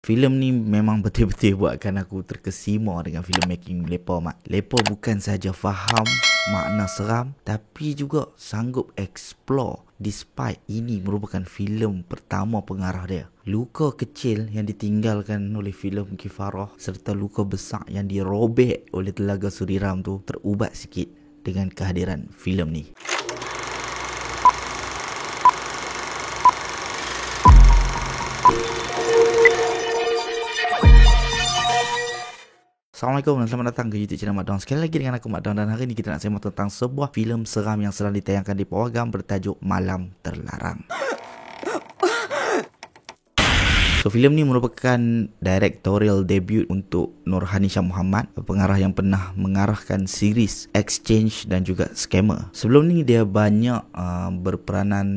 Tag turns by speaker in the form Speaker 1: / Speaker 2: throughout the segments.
Speaker 1: Filem ni memang betul-betul buatkan aku terkesima dengan filem making lepa mat. Lepa bukan saja faham makna seram tapi juga sanggup explore despite ini merupakan filem pertama pengarah dia. Luka kecil yang ditinggalkan oleh filem Kifarah serta luka besar yang dirobek oleh Telaga Suriram tu terubat sikit dengan kehadiran filem ni. Assalamualaikum dan selamat datang ke YouTube channel Mak Don. Sekali lagi dengan aku Mak Don, dan hari ini kita nak sembang tentang sebuah filem seram yang sedang ditayangkan di Pawagam bertajuk Malam Terlarang. So, filem ni merupakan directorial debut untuk Nurhani Shah Muhammad, pengarah yang pernah mengarahkan series Exchange dan juga Scammer. Sebelum ni dia banyak berperanan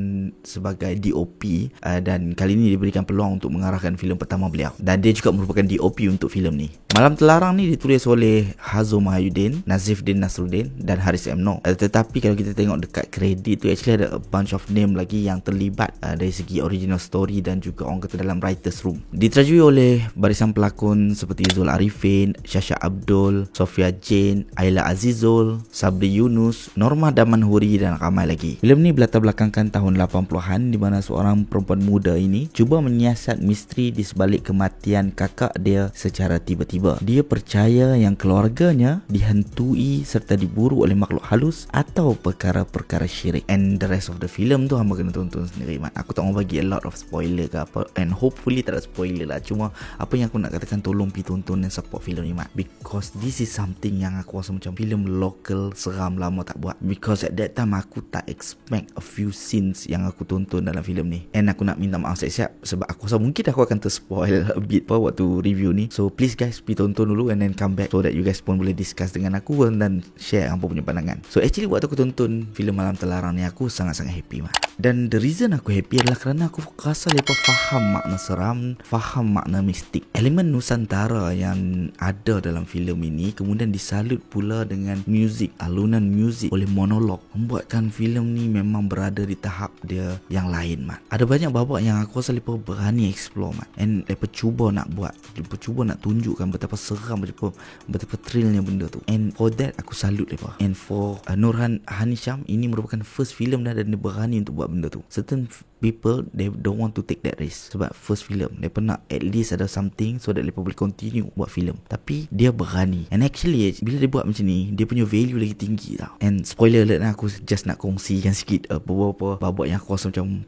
Speaker 1: sebagai DOP dan kali ni diberikan peluang untuk mengarahkan filem pertama beliau. Dan dia juga merupakan DOP untuk filem ni. Malam Terlarang ni ditulis oleh Hazo Mahyudin, Nazifdin Nasruddin dan Haris M. Noor. Tetapi kalau kita tengok dekat kredit tu, actually ada a bunch of name lagi yang terlibat dari segi original story dan juga orang kata dalam writers room. Diterjui oleh barisan pelakon seperti Zul Arifin, Syasha Abdul, Sofia Jane, Ayla Azizul, Sabri Yunus, Norma Damanhuri dan ramai lagi. Filem ni berlatar belakangkan tahun 80-an di mana seorang perempuan muda ini cuba menyiasat misteri di sebalik kematian kakak dia secara tiba-tiba. Dia percaya yang keluarganya dihantui serta diburu oleh makhluk halus atau perkara-perkara syirik. And the rest of the film tu hamba kena tonton sendiri, man. Aku tak mau bagi a lot of spoiler ke apa, and hopefully tak ada spoiler lah. Cuma apa yang aku nak katakan, tolong pergi tonton dan support filem ni, mat. Because this is something yang aku rasa macam filem local seram lama tak buat. Because at that time aku tak expect a few scenes yang aku tonton dalam filem ni. And aku nak minta maaf siap-siap sebab aku rasa mungkin aku akan terspoil a bit waktu review ni. So please guys, pergi tonton dulu and then come back so that you guys pun boleh discuss dengan aku dan share apa punya pandangan. So actually waktu aku tonton filem Malam Terlarang ni, aku sangat-sangat happy, mat. Dan the reason aku happy adalah kerana aku rasa mereka faham makna seram, faham makna mistik. Elemen Nusantara yang ada dalam filem ini kemudian disalut pula dengan muzik, alunan muzik oleh monolog, membuatkan filem ni memang berada di tahap dia yang lain, mat. Ada banyak babak yang aku rasa mereka berani explore, mat. And mereka cuba nak buat, mereka cuba nak tunjukkan betapa seram, betapa thrillnya benda tu. And for that aku salut mereka. And for Nurhani Shah, ini merupakan first filem dah dan dia berani untuk buat benda tu. Certain people, they don't want to take that risk sebab first film dia pernah at least ada something so that mereka boleh continue buat filem. Tapi dia berani, and actually bila dia buat macam ni, dia punya value lagi tinggi tau. And spoiler alert lah, aku just nak kongsikan sikit beberapa babak yang aku rasa macam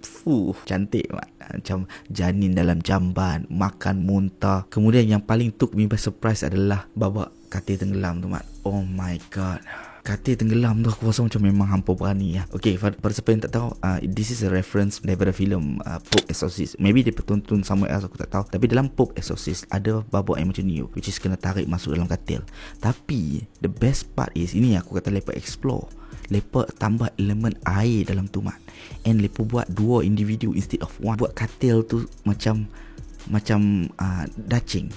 Speaker 1: cantik, mat. Macam janin dalam jamban, makan muntah. Kemudian yang paling took me by surprise adalah babak katil tenggelam tu, mat. Oh my god, katil tenggelam tu aku rasa macam memang hampa berani ya. Okay, pada siapa yang tak tahu, this is a reference daripada filem Pope Exorcist. Maybe dia tonton somewhere else, aku tak tahu. Tapi dalam Pope Exorcist ada babak yang macam ni, which is kena tarik masuk dalam katil. Tapi the best part is, ini aku kata lepa explore, lepa tambah elemen air dalam tu, mat. And lepa buat dua individu instead of one. Buat katil tu macam dacing,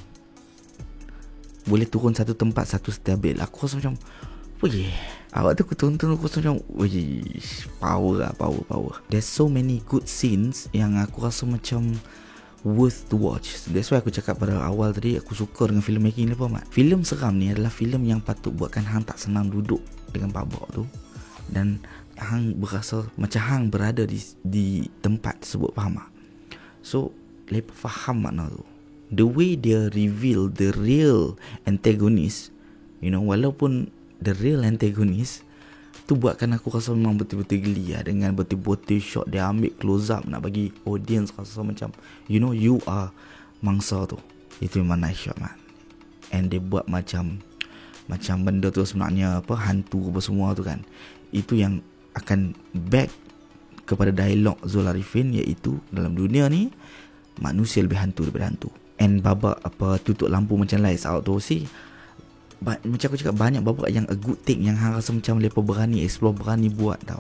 Speaker 1: boleh turun satu tempat satu stabil. Aku rasa macam awak tu aku tonton aku rasa macam power. There's so many good scenes yang aku rasa macam worth to watch. That's why aku cakap pada awal tadi, aku suka dengan filmmaking ni, mat. Filem seram ni adalah filem yang patut buatkan hang tak senang duduk dengan babak tu, dan hang berasa macam hang berada di tempat tersebut, faham tak? So lepas faham makna tu, the way dia reveal the real antagonist, walaupun the real antagonist tu buatkan aku rasa memang betul-betul geli lah. Dengan betul-betul shot dia ambil close up nak bagi audience rasa macam you are mangsa tu. Itu memang nice shot, man. And dia buat macam benda tu sebenarnya hantu apa semua tu kan. Itu yang akan back kepada dialog Zul Arifin, iaitu dalam dunia ni manusia lebih hantu daripada hantu. And babak tutup lampu macam lights out tu sih, macam aku cakap, banyak babak yang a good thing yang hang rasa macam mereka berani explore, berani buat tau.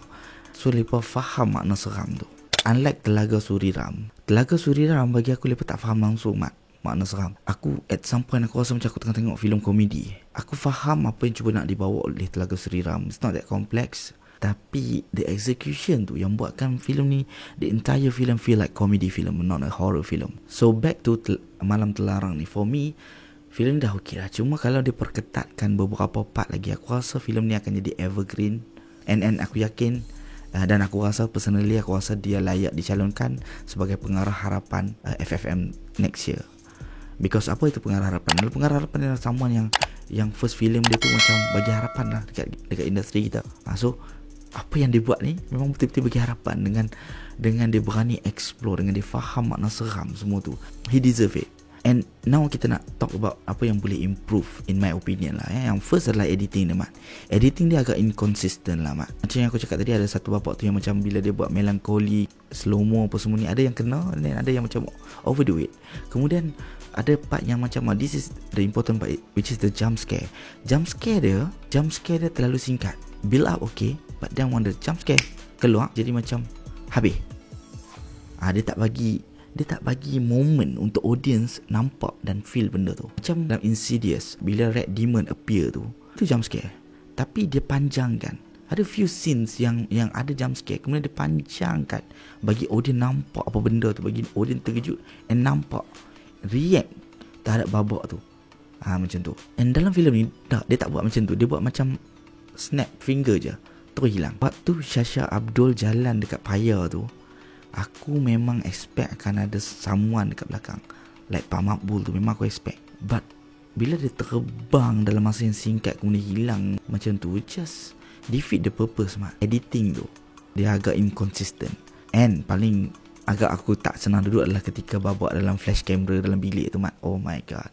Speaker 1: So mereka faham makna seram tu. Unlike Telaga Suriram bagi aku mereka tak faham langsung, mat, makna seram. Aku at some point aku rasa macam aku tengah tengok filem komedi. Aku faham apa yang cuba nak dibawa oleh Telaga Suriram. It's not that complex. Tapi the execution tu yang buatkan filem ni, the entire film feel like comedy film, not a horror film. So back to Malam Terlarang ni, for me filem dah okey lah. Cuma kalau dia perketatkan beberapa part lagi, aku rasa filem ni akan jadi evergreen. And aku yakin dan aku rasa personally, aku rasa dia layak dicalonkan sebagai pengarah harapan FFM next year. Because apa itu pengarah harapan? Pengarah harapan adalah someone yang first film dia tu macam bagi harapan lah dekat industri kita. So apa yang dia buat ni memang betul-betul bagi harapan dengan dia berani explore, dengan dia faham makna seram semua tu. He deserve it. And now kita nak talk about apa yang boleh improve in my opinion lah. Yang first adalah editing dia, Mat. Editing dia agak inconsistent lah, Mat. Macam yang aku cakap tadi, ada satu bapak tu yang macam bila dia buat melancholy, slow-mo apa semua ni, ada yang kena dan ada yang macam overdo it. Kemudian ada part yang macam this is the important part, which is the jump scare. Jump scare dia terlalu singkat. Build up okay, but then when the jump scare keluar, jadi macam habis. Dia tak bagi moment untuk audience nampak dan feel benda tu. Macam dalam Insidious, bila Red Demon appear tu, itu jump scare, tapi dia panjangkan. Ada few scenes yang ada jump scare, kemudian dia panjangkan bagi audience nampak apa benda tu, bagi audience terkejut and nampak react terhadap babak tu. Macam tu. And dalam filem ni dia tak buat macam tu. Dia buat macam snap finger je, terus hilang. Waktu Syasha Abdul jalan dekat paya tu, aku memang expect akan ada someone dekat belakang, like Pak Makbul tu, memang aku expect. But bila dia terbang dalam masa yang singkat kemudian hilang macam tu, just defeat the purpose, Mat. Editing tu dia agak inconsistent. And paling agak aku tak senang duduk adalah ketika babak dalam flash camera dalam bilik tu, Mat. Oh my god.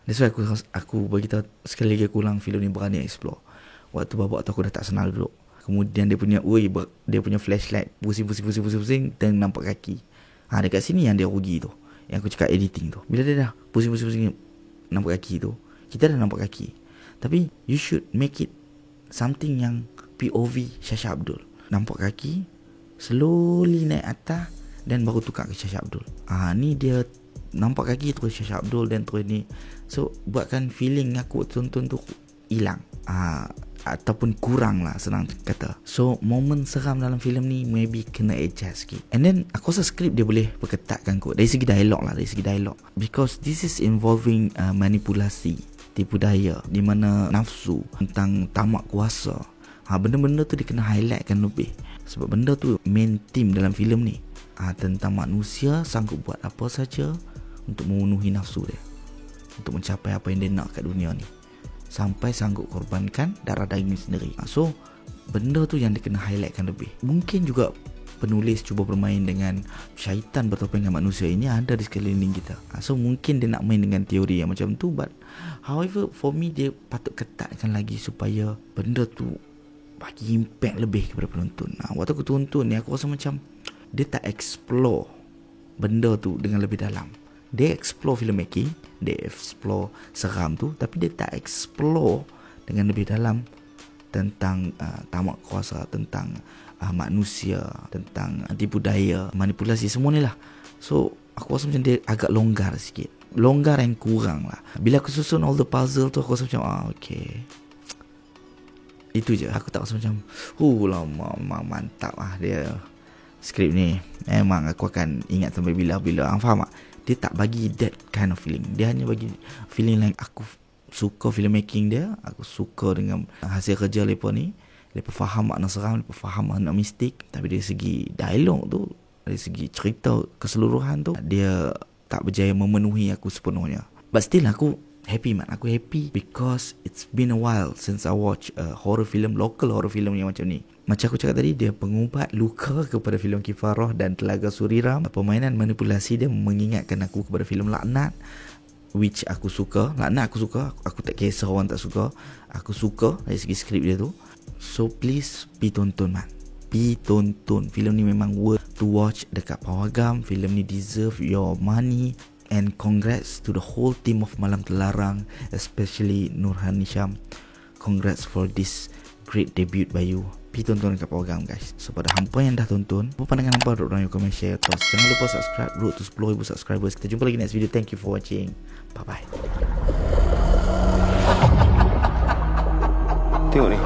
Speaker 1: That's why aku beritahu sekali lagi, aku ulang, filem ni berani explore. Waktu babak tu aku dah tak senang duduk. Kemudian dia punya flashlight pusing dan nampak kaki. Dekat sini yang dia rugi tu, yang aku cakap editing tu. Bila dia dah pusing nampak kaki tu, kita dah nampak kaki. Tapi you should make it something yang POV Syasha Abdul. Nampak kaki, slowly naik atas dan baru tukar ke Syasha Abdul. Ni dia nampak kaki terus Syasha Abdul dan terus ni. So buatkan feeling aku tonton tu hilang. Ataupun kurang lah, senang kata. So moment seram dalam filem ni maybe kena adjust sikit. And then aku rasa skrip dia boleh perketatkan kot dari segi dialog, because this is involving manipulasi, tipu daya, di mana nafsu, tentang tamak kuasa. Benda-benda tu dia kena highlightkan lebih, sebab benda tu main theme dalam filem ni. Tentang manusia sanggup buat apa saja untuk memenuhi nafsu dia, untuk mencapai apa yang dia nak kat dunia ni, sampai sanggup korbankan darah daging sendiri. So benda tu yang dia kena highlightkan lebih. Mungkin juga penulis cuba bermain dengan syaitan bertopeng dengan manusia ini ada di sekeliling kita. So mungkin dia nak main dengan teori yang macam tu. But however, for me, dia patut ketatkan lagi supaya benda tu bagi impact lebih kepada penonton. Waktu aku tonton ni, aku rasa macam dia tak explore benda tu dengan lebih dalam. Dia explore filmmaking, dia explore seram tu, tapi dia tak explore dengan lebih dalam tentang tamak kuasa, tentang manusia, tentang tipu daya, manipulasi, semua ni lah. So aku rasa macam dia agak longgar sikit, longgar yang kurang lah. Bila aku susun all the puzzle tu, aku rasa macam okay, itu je. Aku tak rasa macam lama, mantap lah dia skrip ni. Memang aku akan ingat sampai bila-bila. Faham tak? Dia tak bagi that kind of feeling. Dia hanya bagi feeling like aku suka filmmaking dia, aku suka dengan hasil kerja mereka ni. Mereka faham makna seram, mereka faham makna mistik. Tapi dari segi dialog tu, dari segi cerita keseluruhan tu, dia tak berjaya memenuhi aku sepenuhnya. But still aku happy, man. Aku happy because it's been a while since I watch a horror film, local horror film yang macam ni. Macam aku cakap tadi, dia pengubat luka kepada filem Kifarah dan Telaga Suriram. Permainan manipulasi dia mengingatkan aku kepada filem Laknat, which aku suka. Laknat aku suka, aku tak kisah orang tak suka. Aku suka dari segi skrip dia tu. So please, pergi tonton, man. Pergi tonton. Filem ni memang worth to watch dekat Pawagam. Filem ni deserve your money. And congrats to the whole team of Malam Terlarang, especially Nurhan Hisham. Congrats for this great debut by you. Pergi tonton dekat Pawagam, guys. So pada hampa yang dah tonton, apa pandangan hampa? Drop down your comment, share, terus jangan lupa subscribe. Road to 10,000 subscribers. Kita jumpa lagi next video. Thank you for watching. Bye bye. Tengok ni.